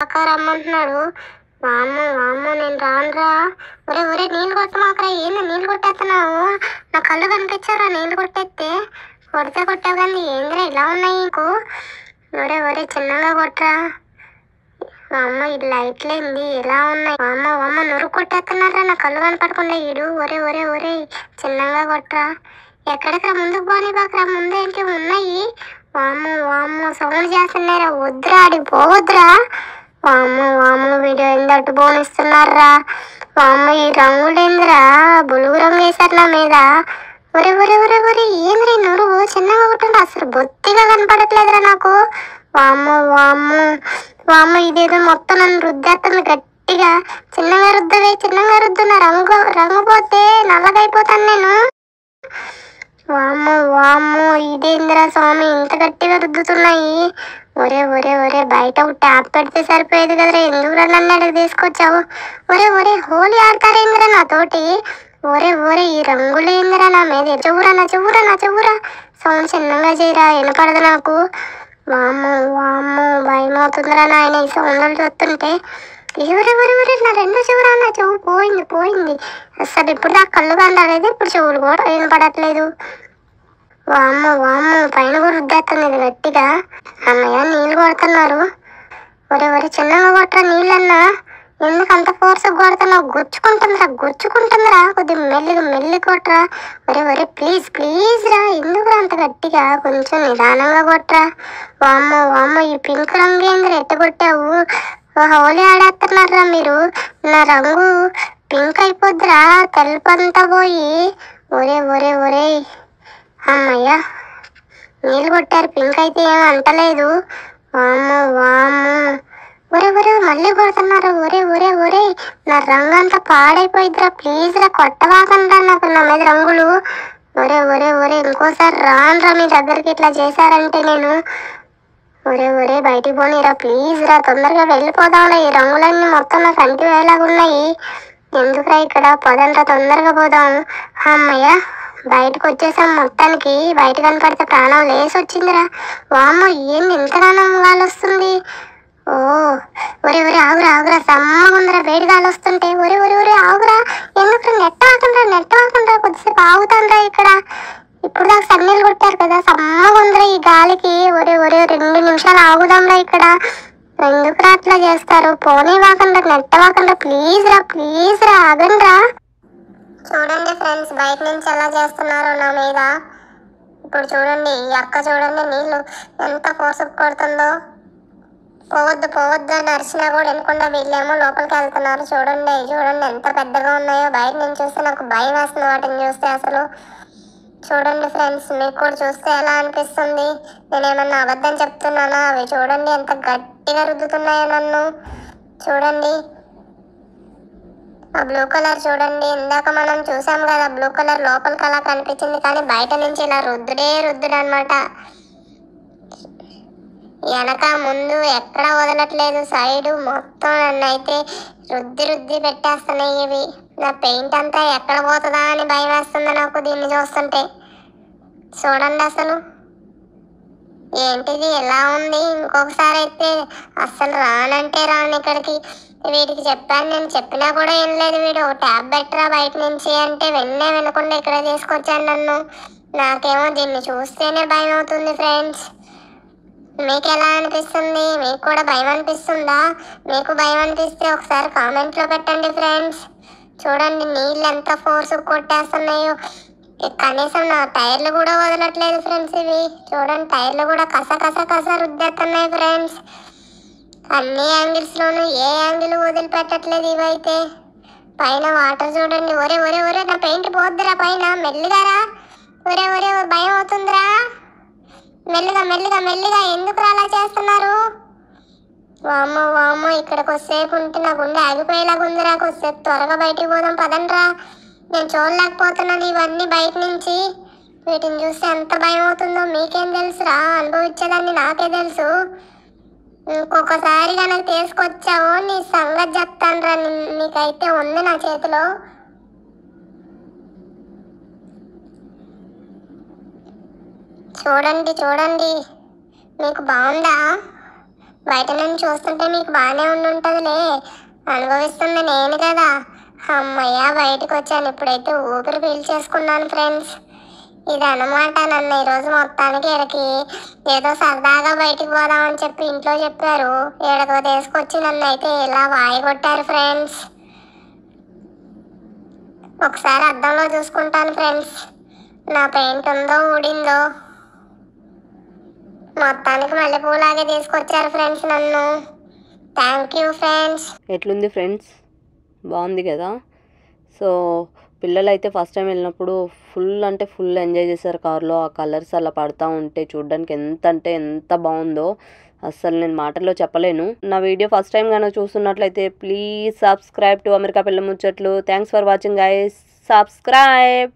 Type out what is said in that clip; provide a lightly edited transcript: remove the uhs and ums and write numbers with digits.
రమ్మంటున్నాడు. వామ్మో వామ్మో నేను రానురా. ఒరే ఒరే నీళ్ళు కొట్టమాకరా. ఏంది నీళ్ళు కొట్టేస్తున్నావు? నా కళ్ళు కనిపించారా నీళ్ళు కొట్టేస్తే? కొట్టావు కానీ ఏందిరా ఇలా ఉన్నాయి నీకు? ఒరే ఒరే చిన్నగా కొట్టరా. అమ్మ ఈ లైట్లేంది ఇలా ఉన్నాయి? వామ్మో వామ్మో నురుగు కొట్టేస్తున్నారా నా కళ్ళు కనపడకుండా ఈడు. ఒరే ఒరే ఒరే చిన్నగా కొట్టరా. ఎక్కడికరా ముందుకు పోనీ బాకరా. ముందేంటి ఉన్నాయి? వామ్మో వామ్మో సౌండ్ చేస్తున్నారా. వద్దురా ఆడికి పోవద్దురా. వామ్మో వామ్మో వీడియో ఏందట్టు బోనిస్తున్నారా. వామ్మో ఈ రంగులేందిరా బులుగు రంగు వేశారు నా మీద. ఒరే ఒరే ఒరే ఒరే ఏంద్రీ నురుగు చిన్నగా కొట్టండి. అసలు బొత్తిగా కనపడట్లేదురా నాకు. వామ్మో వామ్మో వామ్మో ఇదేదో మొత్తం నన్ను రుద్దేస్తుంది గట్టిగా. చిన్నగా రుద్దు నా రంగు పోతే నల్లగైపోతాను నేను. వామ్మో వామ్మో ఇదేందిరా స్వామి ఇంత గట్టిగా రుద్దుతున్నాయి. ఒరే ఒరే ఒరే బయట ఒక ట్యాప్ పెడితే సరిపోయేది కదరా. ఎందుకురా నన్ను అడిగి తీసుకొచ్చావు? ఒరే ఒరే హోలీ ఆడతారేందిరా నాతోటి? ఒరే ఒరే ఈ రంగులేందిరా నా మీద? చెవురా సౌండ్ చిన్నగా చేయరా వినపడదు నాకు. వామ్మో వామ్మో భయం అవుతుందిరా నాయన ఈ సౌండ్లు చూస్తుంటే. ఎవరెవరెవరే నా రెండు చెవురా. నా చెవు పోయింది అసలు. ఇప్పుడు నా కళ్ళు కనలేదు, ఇప్పుడు చెవులు కూడా వినపడట్లేదు. వామ్మో వామ్మో పైన కూడా రుద్దేస్తుంది ఇది గట్టిగా. అన్నయ్య నీళ్ళు కొడుతున్నారు. ఒరే చిన్నగా కొట్టరా నీళ్ళన్నా. ఎందుకు అంత ఫోర్స్ కొడుతున్నావు? గుచ్చుకుంటుందిరా. కొద్దిగా మెల్లి కొట్టరా. ఒరే ప్లీజ్ రా. ఎందుకురా అంత గట్టిగా? కొంచెం నిదానంగా కొట్టరా. వామ్మో వామ్మో ఈ పింక్ రంగు ఏంది ఎట్ట కొట్టావు? హోలీ ఆడేస్తున్నారా మీరు? నా రంగు పింక్ అయిపోద్దిరా తెలుపంతా పోయి. ఒరే అమ్మయ్య నీళ్ళు కొట్టారు. పింక్ అయితే ఏం అంటలేదు. వామ్మో ఒరే మళ్ళీ కొడుతున్నారు. ఒరే నా రంగు అంతా పాడైపోయిద్దిరా. ప్లీజ్ రా కొట్టవాకండ్రా నాకు నా మీద రంగులు. ఒరే ఇంకోసారి రానురా మీ దగ్గరికి ఇట్లా చేశారంటే నేను. ఒరే బయటికి పోనీరా ప్లీజ్ రా. తొందరగా వెళ్ళిపోదాంరా. ఈ రంగులన్నీ మొత్తం నాకు అంటి వేలాగున్నాయి. ఎందుకురా ఇక్కడ పదంతా తొందరగా పోదాం. అమ్మయ్య బయటకు వచ్చేసాం మొత్తానికి. బయట కనపడితే ప్రాణం లేసి వచ్చిందిరా. వామ్మో ఏంది ఇంతగానో గాలి వస్తుంది. ఒరే ఆగురా సమ్మగుందిరా వేడి గాలి వస్తుంటే. ఒరే ఆగురా. ఎందుకు నెట్టవాకండ్రా కొద్దిసేపు ఆగుతాండ్రా ఇక్కడ. ఇప్పుడు దాకా సన్నీళ్ళు కొట్టారు కదా సమ్మగుందిరా ఈ గాలికి. ఒరే 2 నిమిషాలు ఆగుదాంరా ఇక్కడ. ఎందుకురా అట్లా చేస్తారు? పోనీవాకండ్రా నెట్టవాకండ్రా ప్లీజ్ రా ఆగండ్రా. చూడండి ఫ్రెండ్స్ బయట నుంచి ఎలా చేస్తున్నారు నా మీద. ఇప్పుడు చూడండి ఈ అక్క చూడండి నీళ్ళు ఎంత ఫోర్సుకు కొడుతుందో. పోవద్దు అని అరిచినా కూడా వినకుండా వీళ్ళేమో లోపలికి వెళ్తున్నారు. చూడండి ఎంత పెద్దగా ఉన్నాయో. బయట నుంచి చూస్తే నాకు భయం వేస్తుంది వాటిని చూస్తే అసలు. చూడండి ఫ్రెండ్స్ మీకు కూడా చూస్తే ఎలా అనిపిస్తుంది? నేనేమన్నా అబద్ధం చెప్తున్నానా? అవి చూడండి ఎంత గట్టిగా రుద్దుతున్నాయో నన్ను. చూడండి ఆ బ్లూ కలర్ చూడండి. ఇందాక మనం చూసాం కదా బ్లూ కలర్ లోపలికి అలా కనిపించింది, కానీ బయట నుంచి ఇలా రుద్దుడు అనమాట. వెనక ముందు ఎక్కడ వదలట్లేదు. సైడు మొత్తం నన్ను అయితే రుద్ది పెట్టేస్తున్నాయి ఇవి. నా పెయింట్ అంతా ఎక్కడ పోతుందా అని భయం వేస్తుంది నాకు దీన్ని చూస్తుంటే. చూడండి అసలు ఏంటిది ఎలా ఉంది? ఇంకొకసారి అయితే అస్సలు రానంటే రాను ఇక్కడికి. వీడికి చెప్పాను, నేను చెప్పినా కూడా ఏం లేదు. వీడు ట్యాబ్ బెటరా బయట నుంచి అంటే వినకుండా ఇక్కడ తీసుకొచ్చాను నన్ను. నాకేమో దీన్ని చూస్తేనే భయం అవుతుంది ఫ్రెండ్స్. మీకు ఎలా అనిపిస్తుంది? మీకు కూడా భయం అనిపిస్తుందా? మీకు భయం అనిపిస్తే ఒకసారి కామెంట్లో పెట్టండి ఫ్రెండ్స్. చూడండి నీళ్ళు ఎంత ఫోర్స్ కొట్టేస్తున్నాయో. కనీసం నా టైర్లు కూడా వదలట్లేదు ఫ్రెండ్స్ ఇవి. చూడండి టైర్లు కూడా కస రుద్దేస్తున్నాయి ఫ్రెండ్స్. అన్ని యాంగిల్స్లోనూ ఏ యాంగిల్ వదిలిపెట్టట్లేదు ఇవైతే. పైన వాటర్ చూడండి. ఒరే నా పెయింట్ పోద్దురా పైన. మెల్లిగారా. ఒరే భయం అవుతుందిరా. మెల్లిగా ఎందుకు అలా చేస్తున్నారు? వామ్మో ఇక్కడ కొద్దిసేపు ఉంటే నా గుండె ఆగిపోయేలాగా ఉందిరా. కొద్దిసేపు త్వరగా బయటికి పోదాం పదండ్రా. నేను చూడలేకపోతున్నాను ఇవన్నీ బయట నుంచి. వీటిని చూస్తే ఎంత భయం అవుతుందో మీకేం తెలుసురా? అనుభవించేదాన్ని నాకే తెలుసు. ఇంకొకసారి కనుక తీసుకొచ్చావో నీ సంగతి చెప్తానురా. నీకైతే ఉంది నా చేతిలో. చూడండి మీకు బాగుందా? బయట నుంచి చూస్తుంటే మీకు బాగానే ఉండుంటుందిలే, అనుభవిస్తుంది నేను కదా. అమ్మయ్య బయటకు వచ్చాను, ఇప్పుడైతే ఊపిరి పీల్చేసుకున్నాను ఫ్రెండ్స్. ఇదన్నమాట నన్ను ఈరోజు మొత్తానికి ఈడకి ఏదో సరదాగా బయటికి పోదామని చెప్పి ఇంట్లో చెప్పారు, ఈడకో తీసుకొచ్చి నన్ను అయితే ఇలా వాయి కొట్టారు ఫ్రెండ్స్. ఒకసారి అద్దంలో చూసుకుంటాను ఫ్రెండ్స్, నా పెయింట్ ఉందో ఊడిందో. మొత్తానికి మల్లెపూలాగే తీసుకొచ్చారు ఫ్రెండ్స్ నన్ను. Thank you friends. ఎట్లుంది ఫ్రెండ్స్, బాగుంది కదా. సో పిల్లలు అయితే ఫస్ట్ టైం వెళ్ళినప్పుడు ఫుల్ అంటే ఫుల్ ఎంజాయ్ చేశారు కార్లో. ఆ కలర్స్ అలా పడుతూ ఉంటే చూడడానికి ఎంత అంటే ఎంత బాగుందో అస్సలు నేను మాటల్లో చెప్పలేను. నా వీడియో ఫస్ట్ టైం కనుక చూస్తున్నట్లయితే ప్లీజ్ సబ్స్క్రైబ్ టు అమెరికా పిల్ల ముచ్చట్లు. Thanks for watching guys, subscribe.